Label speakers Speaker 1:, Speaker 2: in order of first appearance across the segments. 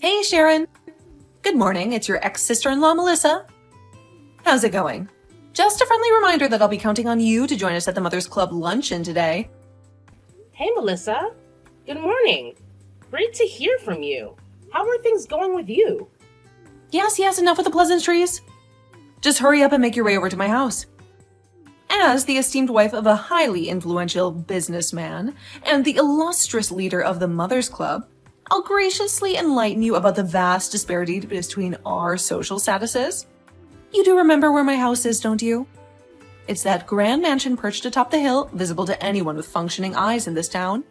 Speaker 1: Hey, Sharon. Good morning, it's your ex-sister-in-law, Melissa. How's it going? Just a friendly reminder that I'll be counting on you to join us at the Mothers Club luncheon today.
Speaker 2: Hey, Melissa. Good morning. Great to hear from you. How are things going with you?
Speaker 1: Yes, enough with the pleasantries. Just hurry up and make your way over to my house. As the esteemed wife of a highly influential businessman and the illustrious leader of the Mothers Club, I'll graciously enlighten you about the vast disparity between our social statuses. You do remember where my house is, don't you? It's that grand mansion perched atop the hill, visible to anyone with functioning eyes in this town.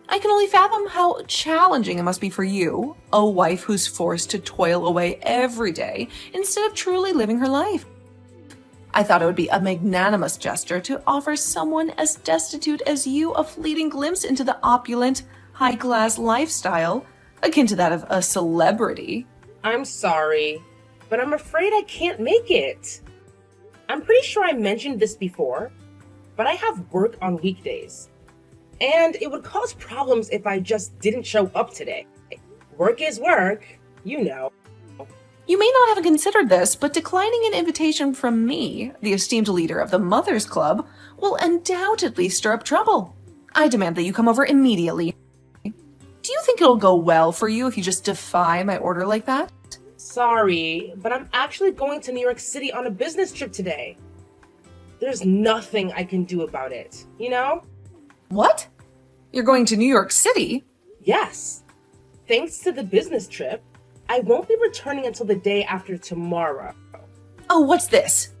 Speaker 1: I can only fathom how challenging it must be for you, a wife who's forced to toil away every day instead of truly living her life. I thought it would be a magnanimous gesture to offer someone as destitute as you a fleeting glimpse into the opulent, high-class lifestyle, akin to that of a celebrity.
Speaker 2: I'm sorry, but I'm afraid I can't make it. I'm pretty sure I mentioned this before, but I have work on weekdays. And it would cause problems if I just didn't show up today. Work is work, you know.
Speaker 1: You may not have considered this, but declining an invitation from me, the esteemed leader of the Mothers Club, will undoubtedly stir up trouble. I demand that you come over immediately. Do you think it'll go well for you if you just defy my order like that?
Speaker 2: Sorry, but I'm actually going to New York City on a business trip today. There's nothing I can do about it, you know?
Speaker 1: What? You're going to New York City?
Speaker 2: Yes. Thanks to the business trip, I won't be returning until the day after tomorrow.
Speaker 1: Oh, what's this?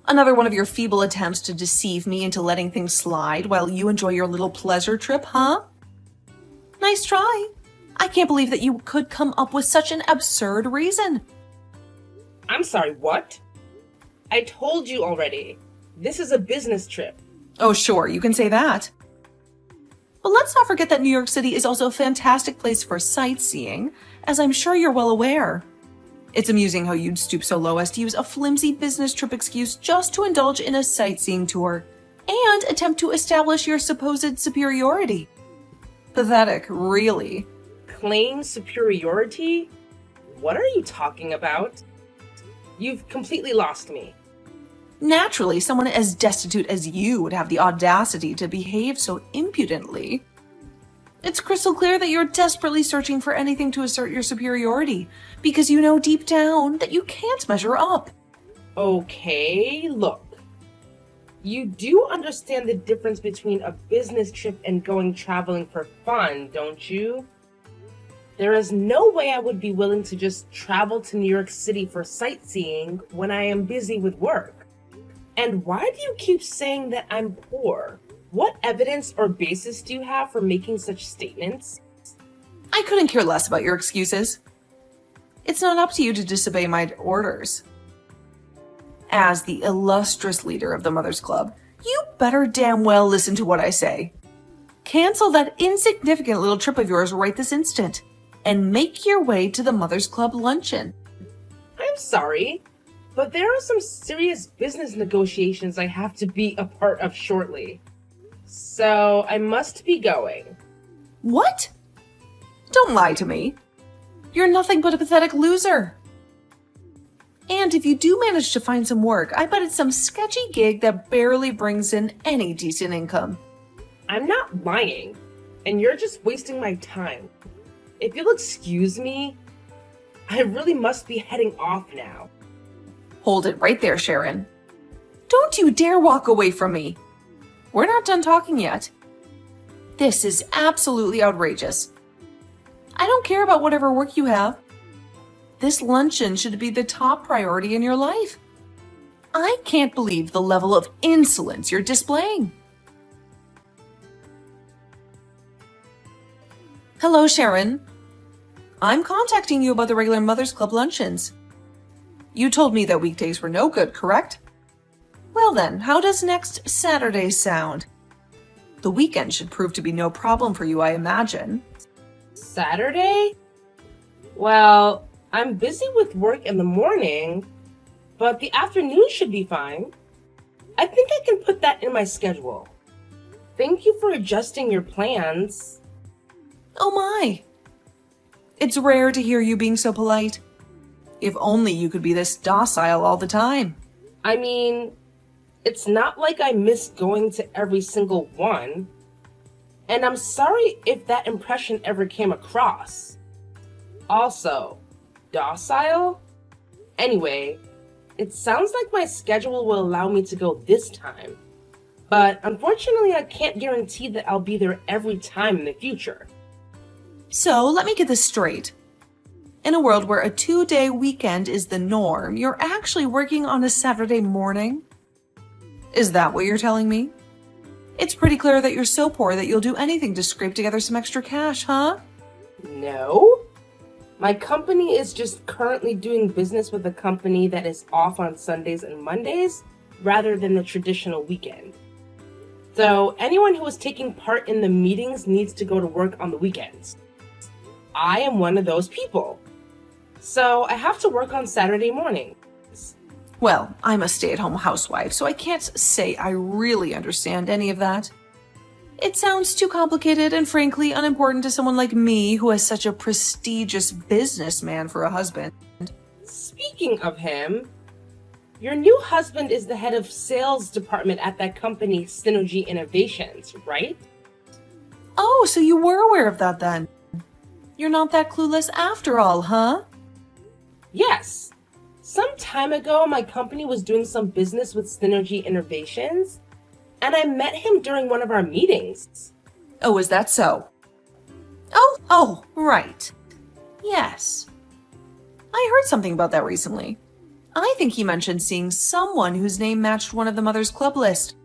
Speaker 1: Another one of your feeble attempts to deceive me into letting things slide while you enjoy your little pleasure trip, huh? Nice try. I can't believe that you could come up with such an absurd reason.
Speaker 2: I'm sorry, what? I told you already. This is a business trip.
Speaker 1: Oh, sure, you can say that. But let's not forget that New York City is also a fantastic place for sightseeing, as I'm sure you're well aware. It's amusing how you'd stoop so low as to use a flimsy business trip excuse just to indulge in a sightseeing tour and attempt to establish your supposed superiority. Pathetic, really.
Speaker 2: Claim superiority? What are you talking about? You've completely lost me.
Speaker 1: Naturally, someone as destitute as you would have the audacity to behave so impudently. It's crystal clear that you're desperately searching for anything to assert your superiority, because you know deep down that you can't measure up.
Speaker 2: Okay, look. You do understand the difference between a business trip and going traveling for fun, don't you? There is no way I would be willing to just travel to New York City for sightseeing when I am busy with work. And why do you keep saying that I'm poor? What evidence or basis do you have for making such statements?
Speaker 1: I couldn't care less about your excuses. It's not up to you to disobey my orders. As the illustrious leader of the Mothers Club, you better damn well listen to what I say. Cancel that insignificant little trip of yours right this instant, and make your way to the Mothers Club luncheon.
Speaker 2: I'm sorry, but there are some serious business negotiations I have to be a part of shortly. So I must be going.
Speaker 1: What? Don't lie to me. You're nothing but a pathetic loser. And if you do manage to find some work, I bet it's some sketchy gig that barely brings in any decent income.
Speaker 2: I'm not lying, and you're just wasting my time. If you'll excuse me, I really must be heading off now.
Speaker 1: Hold it right there, Sharon. Don't you dare walk away from me. We're not done talking yet. This is absolutely outrageous. I don't care about whatever work you have. This luncheon should be the top priority in your life. I can't believe the level of insolence you're displaying. Hello, Sharon. I'm contacting you about the regular Mothers Club luncheons. You told me that weekdays were no good, correct? Well then, how does next Saturday sound? The weekend should prove to be no problem for you, I imagine.
Speaker 2: Saturday? Well, I'm busy with work in the morning, but the afternoon should be fine. I think I can put that in my schedule. Thank you for adjusting your plans.
Speaker 1: Oh my! It's rare to hear you being so polite. If only you could be this docile all the time.
Speaker 2: I mean, it's not like I miss going to every single one. And I'm sorry if that impression ever came across. Also, docile? Anyway, it sounds like my schedule will allow me to go this time. But unfortunately, I can't guarantee that I'll be there every time in the future.
Speaker 1: So, let me get this straight. In a world where a 2-day weekend is the norm, you're actually working on a Saturday morning? Is that what you're telling me? It's pretty clear that you're so poor that you'll do anything to scrape together some extra cash, huh?
Speaker 2: No. My company is just currently doing business with a company that is off on Sundays and Mondays rather than the traditional weekend. So anyone who is taking part in the meetings needs to go to work on the weekends. I am one of those people. So I have to work on Saturday mornings.
Speaker 1: Well, I'm a stay-at-home housewife, so I can't say I really understand any of that. It sounds too complicated and frankly unimportant to someone like me who has such a prestigious businessman for a husband.
Speaker 2: Speaking of him, your new husband is the head of sales department at that company, Synergy Innovations, right?
Speaker 1: Oh, so you were aware of that then? You're not that clueless after all, huh?
Speaker 2: Yes. Some time ago, my company was doing some business with Synergy Innovations, and I met him during one of our meetings.
Speaker 1: Oh, is that so? Oh, right. Yes. I heard something about that recently. I think he mentioned seeing someone whose name matched one of the Mother's Club list.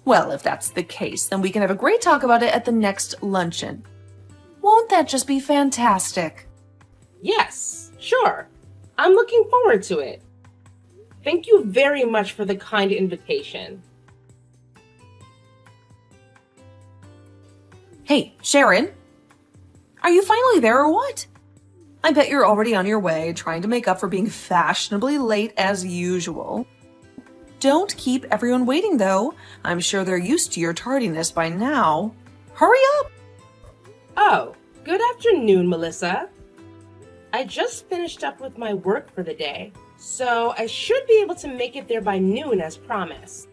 Speaker 1: Well, if that's the case, then we can have a great talk about it at the next luncheon. Won't that just be fantastic?
Speaker 2: Yes, sure. I'm looking forward to it. Thank you very much for the kind invitation.
Speaker 1: Hey, Sharon. Are you finally there or what? I bet you're already on your way, trying to make up for being fashionably late as usual. Don't keep everyone waiting, though. I'm sure they're used to your tardiness by now. Hurry up!
Speaker 2: Oh, good afternoon, Melissa. I just finished up with my work for the day, so I should be able to make it there by noon as promised.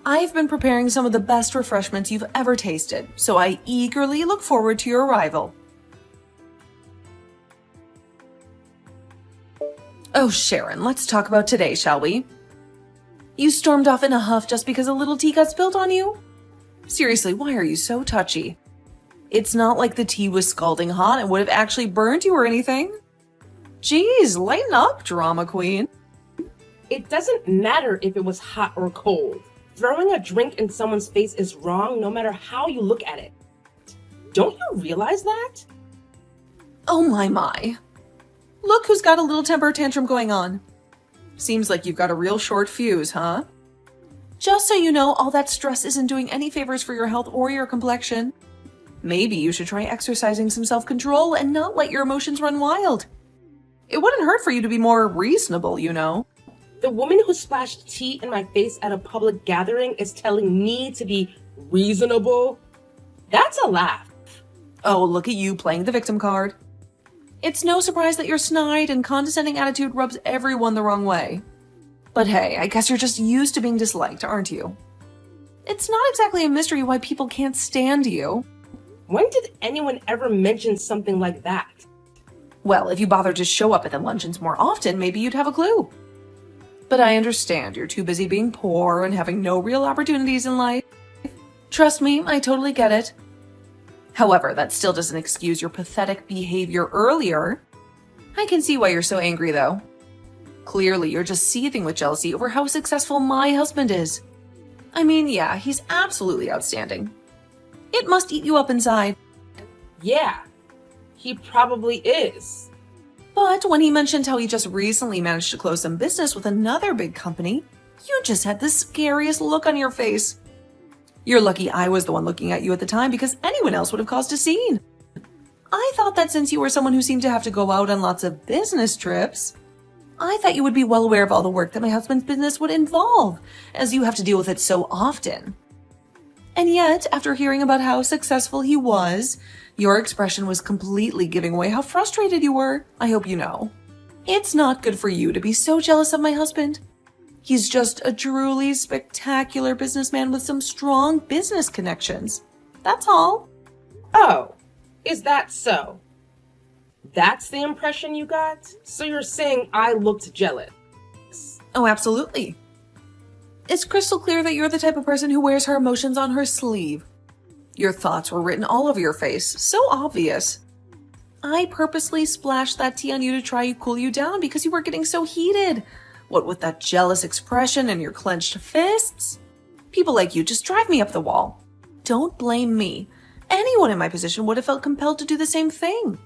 Speaker 1: I've been preparing some of the best refreshments you've ever tasted, so I eagerly look forward to your arrival. Oh, Sharon, let's talk about today, shall we? You stormed off in a huff just because a little tea got spilled on you? Seriously, why are you so touchy? It's not like the tea was scalding hot and would have actually burned you or anything. Geez, lighten up, drama queen.
Speaker 2: It doesn't matter if it was hot or cold. Throwing a drink in someone's face is wrong no matter how you look at it. Don't you realize that?
Speaker 1: Oh my. Look who's got a little temper tantrum going on. Seems like you've got a real short fuse, huh? Just so you know, all that stress isn't doing any favors for your health or your complexion. Maybe you should try exercising some self-control and not let your emotions run wild. It wouldn't hurt for you to be more reasonable, you know.
Speaker 2: The woman who splashed tea in my face at a public gathering is telling me to be reasonable? That's a laugh.
Speaker 1: Oh, look at you playing the victim card. It's no surprise that your snide and condescending attitude rubs everyone the wrong way. But hey, I guess you're just used to being disliked, aren't you? It's not exactly a mystery why people can't stand you.
Speaker 2: When did anyone ever mention something like that?
Speaker 1: Well, if you bothered to show up at the luncheons more often, maybe you'd have a clue. But I understand you're too busy being poor and having no real opportunities in life. Trust me, I totally get it. However, that still doesn't excuse your pathetic behavior earlier. I can see why you're so angry, though. Clearly, you're just seething with jealousy over how successful my husband is. I mean, yeah, he's absolutely outstanding. It must eat you up inside.
Speaker 2: Yeah, he probably is.
Speaker 1: But when he mentioned how he just recently managed to close some business with another big company, you just had the scariest look on your face. You're lucky I was the one looking at you at the time because anyone else would have caused a scene. I thought that since you were someone who seemed to have to go out on lots of business trips, I thought you would be well aware of all the work that my husband's business would involve, as you have to deal with it so often. And yet, after hearing about how successful he was, Your expression was completely giving away how frustrated you were. I hope you know. It's not good for you to be so jealous of my husband. He's just a truly spectacular businessman with some strong business connections. That's all.
Speaker 2: Oh, is that so? That's the impression you got? So you're saying I looked jealous?
Speaker 1: Oh, absolutely. It's crystal clear that you're the type of person who wears her emotions on her sleeve. Your thoughts were written all over your face, so obvious. I purposely splashed that tea on you to try to cool you down because you were getting so heated. What with that jealous expression and your clenched fists? People like you just drive me up the wall. Don't blame me. Anyone in my position would have felt compelled to do the same thing.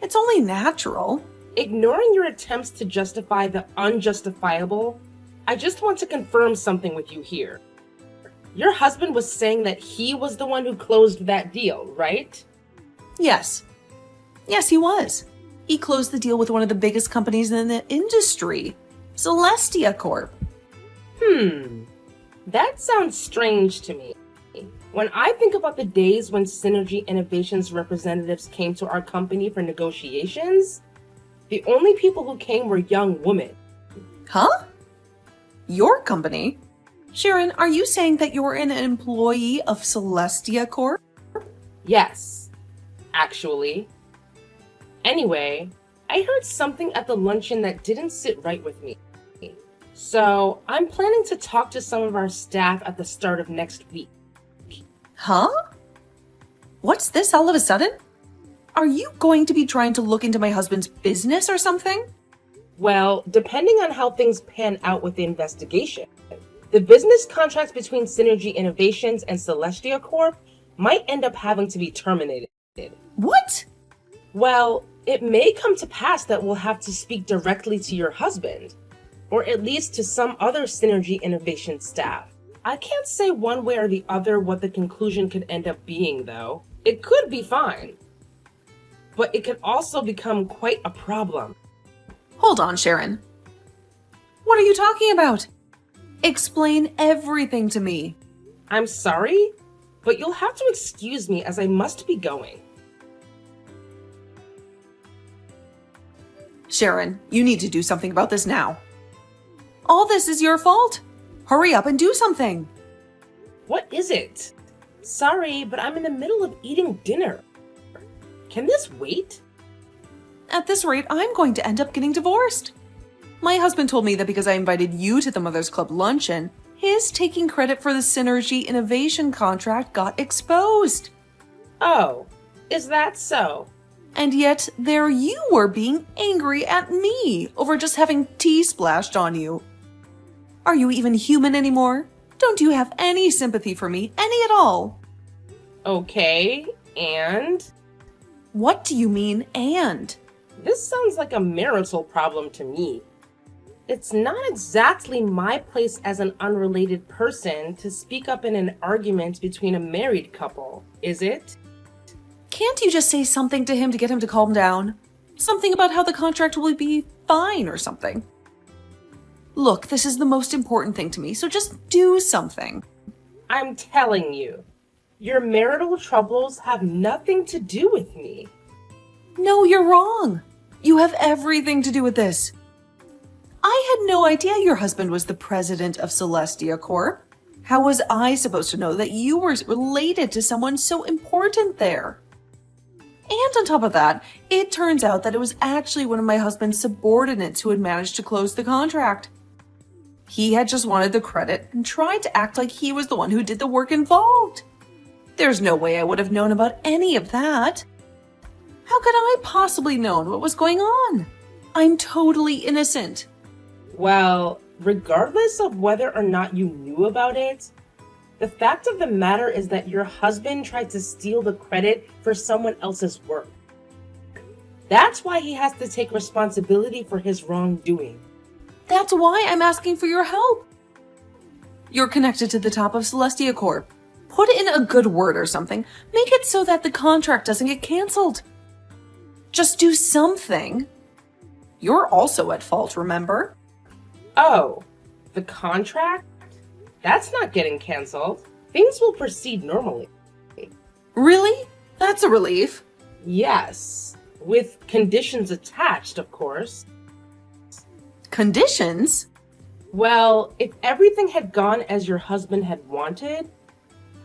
Speaker 1: It's only natural.
Speaker 2: Ignoring your attempts to justify the unjustifiable, I just want to confirm something with you here. Your husband was saying that he was the one who closed that deal, right?
Speaker 1: Yes. Yes, he was. He closed the deal with one of the biggest companies in the industry, Celestia Corp.
Speaker 2: That sounds strange to me. When I think about the days when Synergy Innovations representatives came to our company for negotiations, the only people who came were young women.
Speaker 1: Huh? Your company? Sharon, are you saying that you're an employee of Celestia Corp?
Speaker 2: Yes, actually. Anyway, I heard something at the luncheon that didn't sit right with me. So I'm planning to talk to some of our staff at the start of next week.
Speaker 1: Huh? What's this all of a sudden? Are you going to be trying to look into my husband's business or something?
Speaker 2: Well, depending on how things pan out with the investigation, the business contracts between Synergy Innovations and Celestia Corp might end up having to be terminated.
Speaker 1: What?
Speaker 2: Well, it may come to pass that we'll have to speak directly to your husband, or at least to some other Synergy Innovation staff. I can't say one way or the other what the conclusion could end up being, though. It could be fine, but it could also become quite a problem.
Speaker 1: Hold on, Sharon. What are you talking about? Explain everything to me.
Speaker 2: I'm sorry, but you'll have to excuse me as I must be going.
Speaker 1: Sharon, you need to do something about this now. All this is your fault. Hurry up and do something.
Speaker 2: What is it? Sorry, but I'm in the middle of eating dinner. Can this wait?
Speaker 1: At this rate, I'm going to end up getting divorced. My husband told me that because I invited you to the Mothers Club luncheon, his taking credit for the Synergy Innovation contract got exposed.
Speaker 2: Oh, is that so?
Speaker 1: And yet, there you were being angry at me over just having tea splashed on you. Are you even human anymore? Don't you have any sympathy for me, any at all?
Speaker 2: Okay, and?
Speaker 1: What do you mean, and?
Speaker 2: This sounds like a marital problem to me. It's not exactly my place as an unrelated person to speak up in an argument between a married couple, is it?
Speaker 1: Can't you just say something to him to get him to calm down? Something about how the contract will be fine or something. Look, this is the most important thing to me, so just do something.
Speaker 2: I'm telling you, your marital troubles have nothing to do with me.
Speaker 1: No, you're wrong. You have everything to do with this. I had no idea your husband was the president of Celestia Corp. How was I supposed to know that you were related to someone so important there? And on top of that, it turns out that it was actually one of my husband's subordinates who had managed to close the contract. He had just wanted the credit and tried to act like he was the one who did the work involved. There's no way I would have known about any of that. How could I possibly known what was going on? I'm totally innocent.
Speaker 2: Well, regardless of whether or not you knew about it, the fact of the matter is that your husband tried to steal the credit for someone else's work. That's why he has to take responsibility for his wrongdoing.
Speaker 1: That's why I'm asking for your help. You're connected to the top of Celestia Corp. Put in a good word or something. Make it so that the contract doesn't get canceled. Just do something. You're also at fault, remember?
Speaker 2: Oh, the contract? That's not getting canceled. Things will proceed normally.
Speaker 1: Really? That's a relief.
Speaker 2: Yes, with conditions attached, of course.
Speaker 1: Conditions?
Speaker 2: Well, if everything had gone as your husband had wanted,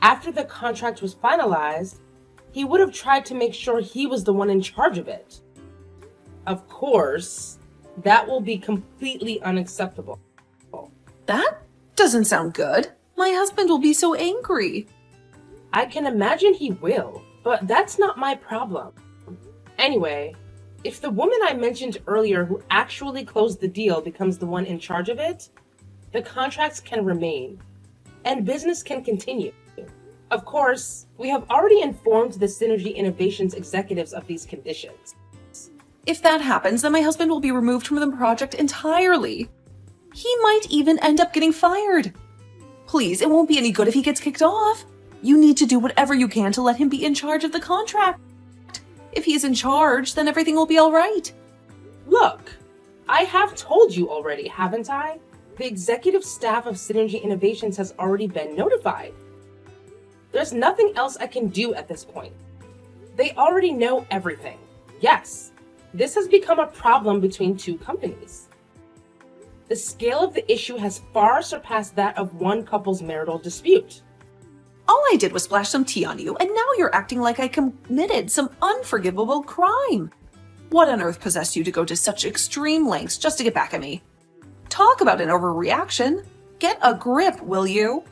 Speaker 2: after the contract was finalized, he would have tried to make sure he was the one in charge of it. Of course, that will be completely unacceptable.
Speaker 1: That doesn't sound good. My husband will be so angry.
Speaker 2: I can imagine he will, but that's not my problem. Anyway, if the woman I mentioned earlier who actually closed the deal becomes the one in charge of it, the contracts can remain, and business can continue. Of course, we have already informed the Synergy Innovations executives of these conditions.
Speaker 1: If that happens, then my husband will be removed from the project entirely. He might even end up getting fired. Please, it won't be any good if he gets kicked off. You need to do whatever you can to let him be in charge of the contract. If he's in charge, then everything will be all right.
Speaker 2: Look, I have told you already, haven't I? The executive staff of Synergy Innovations has already been notified. There's nothing else I can do at this point. They already know everything. Yes, this has become a problem between two companies. The scale of the issue has far surpassed that of one couple's marital dispute.
Speaker 1: All I did was splash some tea on you, and now you're acting like I committed some unforgivable crime. What on earth possessed you to go to such extreme lengths just to get back at me? Talk about an overreaction. Get a grip, will you?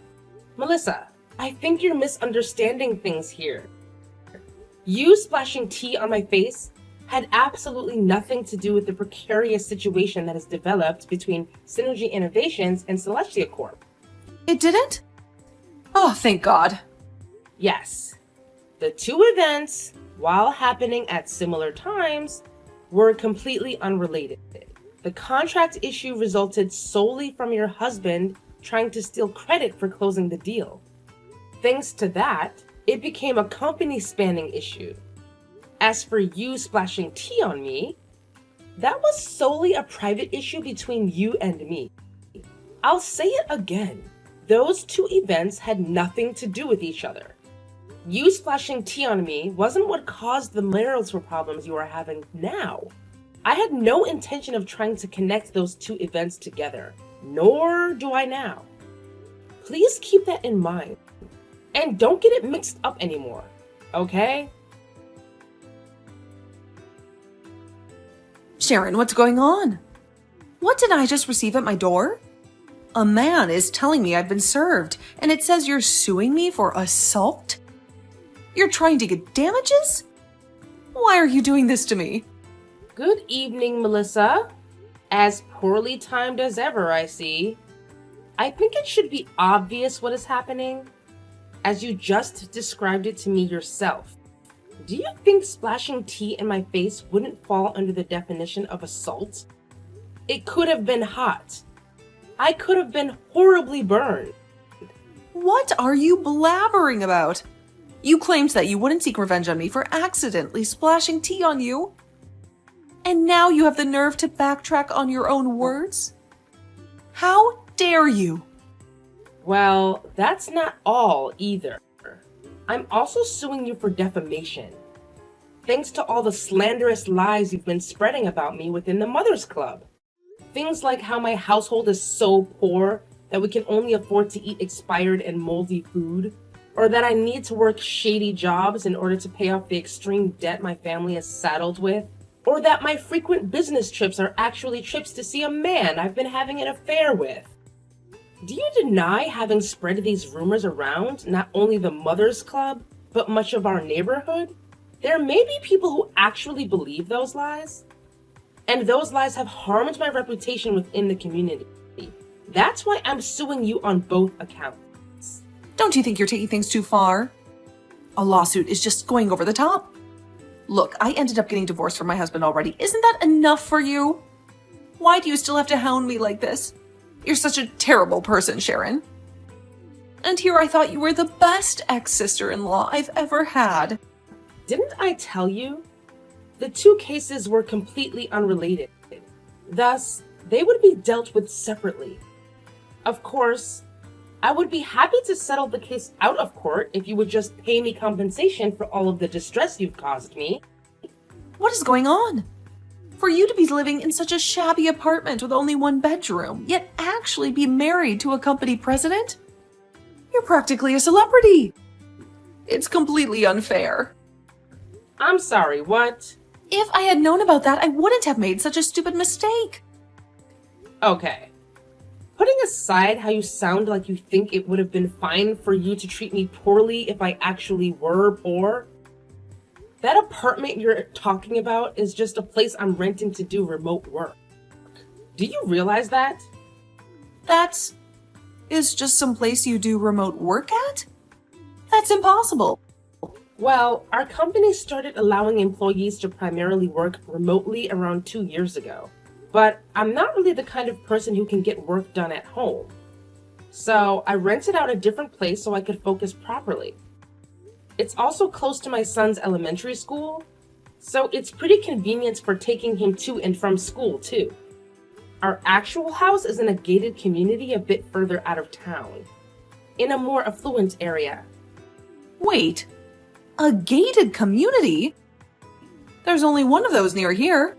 Speaker 2: Melissa, I think you're misunderstanding things here. You splashing tea on my face had absolutely nothing to do with the precarious situation that has developed between Synergy Innovations and Celestia Corp.
Speaker 1: It didn't? Oh, thank God.
Speaker 2: Yes, the two events, while happening at similar times, were completely unrelated. The contract issue resulted solely from your husband trying to steal credit for closing the deal. Thanks to that, it became a company-spanning issue. As for you splashing tea on me, that was solely a private issue between you and me. I'll say it again. Those two events had nothing to do with each other. You splashing tea on me wasn't what caused the marital problems you are having now. I had no intention of trying to connect those two events together, nor do I now. Please keep that in mind, and don't get it mixed up anymore, okay?
Speaker 1: Sharon, what's going on? What did I just receive at my door? A man is telling me I've been served, and it says you're suing me for assault? You're trying to get damages? Why are you doing this to me?
Speaker 2: Good evening, Melissa. As poorly timed as ever, I see. I think it should be obvious what is happening, as you just described it to me yourself. Do you think splashing tea in my face wouldn't fall under the definition of assault? It could have been hot. I could have been horribly burned.
Speaker 1: What are you blabbering about? You claimed that you wouldn't seek revenge on me for accidentally splashing tea on you. And now you have the nerve to backtrack on your own words? How dare you?
Speaker 2: Well, that's not all either. I'm also suing you for defamation. Thanks to all the slanderous lies you've been spreading about me within the Mothers Club. Things like how my household is so poor that we can only afford to eat expired and moldy food, or that I need to work shady jobs in order to pay off the extreme debt my family is saddled with, or that my frequent business trips are actually trips to see a man I've been having an affair with. Do you deny having spread these rumors around not only the Mothers Club, but much of our neighborhood? There may be people who actually believe those lies, and those lies have harmed my reputation within the community. That's why I'm suing you on both accounts.
Speaker 1: Don't you think you're taking things too far? A lawsuit is just going over the top. Look, I ended up getting divorced from my husband already. Isn't that enough for you? Why do you still have to hound me like this? You're such a terrible person, Sharon. And here I thought you were the best ex-sister-in-law I've ever had.
Speaker 2: Didn't I tell you? The two cases were completely unrelated. Thus, they would be dealt with separately. Of course, I would be happy to settle the case out of court if you would just pay me compensation for all of the distress you've caused me.
Speaker 1: What is going on? For you to be living in such a shabby apartment with only one bedroom, yet actually be married to a company president? You're practically a celebrity. It's completely unfair.
Speaker 2: I'm sorry, what?
Speaker 1: If I had known about that, I wouldn't have made such a stupid mistake.
Speaker 2: Okay. Putting aside how you sound like you think it would have been fine for you to treat me poorly if I actually were poor, that apartment you're talking about is just a place I'm renting to do remote work. Do you realize that?
Speaker 1: That is just some place you do remote work at? That's impossible.
Speaker 2: Well, our company started allowing employees to primarily work remotely around 2 years ago. But I'm not really the kind of person who can get work done at home. So I rented out a different place so I could focus properly. It's also close to my son's elementary school, so it's pretty convenient for taking him to and from school too. Our actual house is in a gated community a bit further out of town, in a more affluent area.
Speaker 1: Wait, a gated community? There's only one of those near here.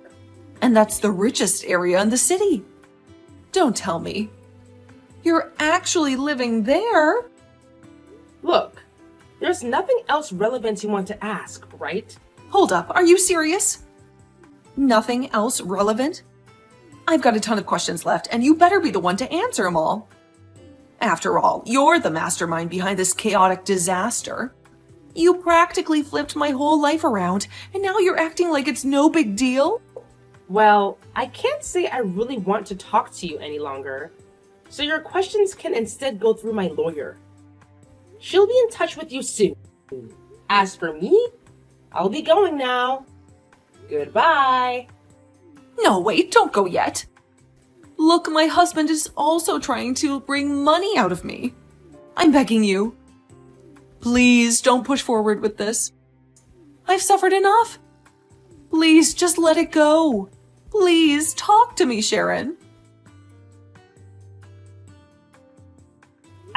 Speaker 1: And that's the richest area in the city. Don't tell me. You're actually living there?
Speaker 2: Look, there's nothing else relevant you want to ask, right?
Speaker 1: Hold up, are you serious? Nothing else relevant? I've got a ton of questions left, and you better be the one to answer them all. After all, you're the mastermind behind this chaotic disaster. You practically flipped my whole life around, and now you're acting like it's no big deal?
Speaker 2: Well, I can't say I really want to talk to you any longer, so your questions can instead go through my lawyer. She'll be in touch with you soon. As for me, I'll be going now. Goodbye.
Speaker 1: No, wait, don't go yet. Look, my husband is also trying to bring money out of me. I'm begging you. Please don't push forward with this. I've suffered enough. Please, just let it go. Please, talk to me, Sharon.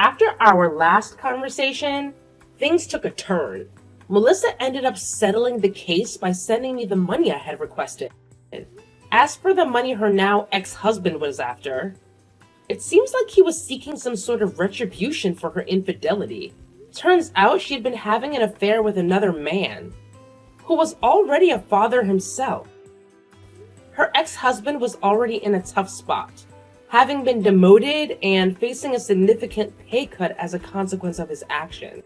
Speaker 2: After our last conversation, things took a turn. Melissa ended up settling the case by sending me the money I had requested. As for the money her now ex-husband was after, it seems like he was seeking some sort of retribution for her infidelity. Turns out she had been having an affair with another man, who was already a father himself. Her ex-husband was already in a tough spot, having been demoted and facing a significant pay cut as a consequence of his actions.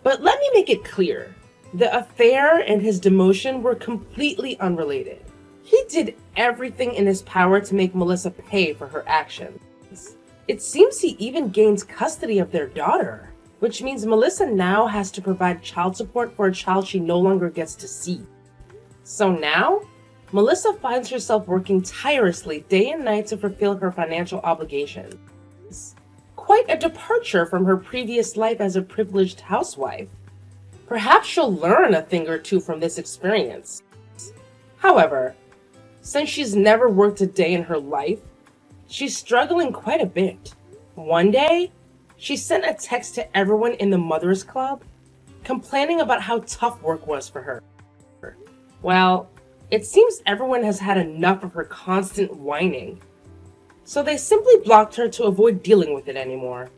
Speaker 2: But let me make it clear, the affair and his demotion were completely unrelated. He did everything in his power to make Melissa pay for her actions. It seems he even gains custody of their daughter, which means Melissa now has to provide child support for a child she no longer gets to see. So now, Melissa finds herself working tirelessly day and night to fulfill her financial obligations. Quite a departure from her previous life as a privileged housewife. Perhaps she'll learn a thing or two from this experience. However, since she's never worked a day in her life, she's struggling quite a bit. One day, she sent a text to everyone in the Mothers Club, complaining about how tough work was for her. Well, it seems everyone has had enough of her constant whining, so they simply blocked her to avoid dealing with it anymore.